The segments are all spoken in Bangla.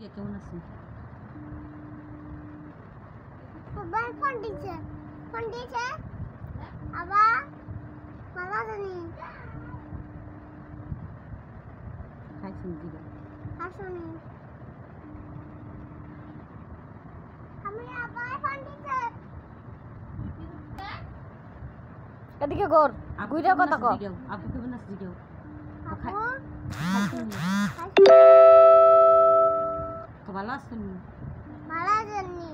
কে কেমন আছেন? সবাই ফোন দিছে আবার মালা জানি খাইছেন জিগা আসুনি আমি আবার ফোন দিছে এদিকে গোর গুইরা কথা কও। আপু কেমন আছে জিগাও? আপু খাইছেন তো ভালো আছেন? মালা জানি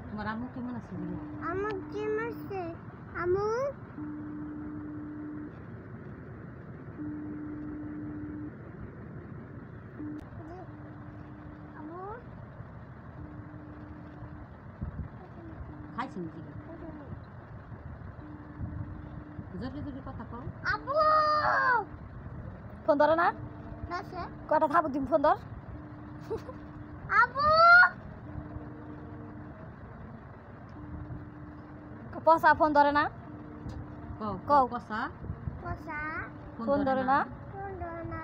তোমার আম্মু কেমন আছে জিগাও? আমার জিম আছে আমু আমু খাইছেন জিগা জোরে জোরে কথা কও। আপু ফোন ধরে না দাসে কয়টা থাবো দিম ফোন ধর। আপু পসা ফোন ধরে না কও কও। কও কথা পসা ফোন ধরে না। কুন্ডনা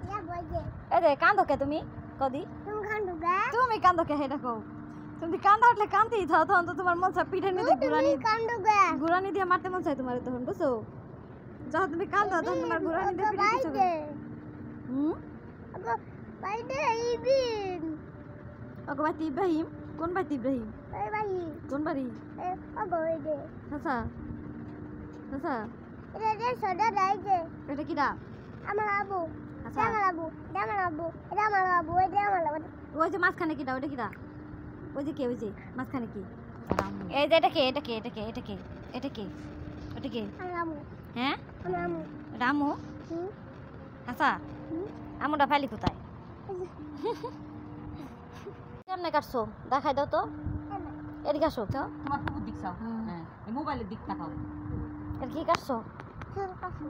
ইয়া বজে এই যে কান্দো কে তুমি কদি তুমি খান্ডুগা তুমি কান্দো কে হেটা কও। তুমি কান্দা উঠলে কান্দেই থাও তখন তো তোমার মন চায় পিঠে নিয়ে তুমি খান্ডুগা গুরানি দিয়ে মারতে মন চায় তোমার তখন বুঝছো যখন তুমি কান্দো তখন তোমার গুরানি দিয়ে পিঠে দিতে হবে। হুম আগো বাইদে ইবিন ওকে ভাই ইব্রাহিম কোন ভাই ইব্রাহিম এই ভাই কোন বাড়ি আগো এইদে আচ্ছা আচ্ছা এটা সদা দাইছে এটা কিরা আমার আবু আচ্ছা আমার আবু এটা আমার আবু এটা আমার আবু এটা আমার আবু ওই যে মাঝখানে কিরা ওটা কিরা ওই যে কে ওই যে মাঝখানে কি আর আম্মু এই যে এটা কে এটা কে এটা কে এটা কে এটা কে এটা কে আমার আবু হ্যাঁ আমার আবু রামু হুম আচ্ছা হুম আমুটা ফাইলি কোথায় কেমনে কাটছো দেখাই দাও তো এদিকে আসো তো তোমার পুকুর দিক চাও। হুম। হ্যাঁ এই মোবাইলের দিক তাকাও। এর কি কাটছো ঠিক আছে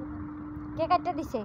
কে কাটতে দিছে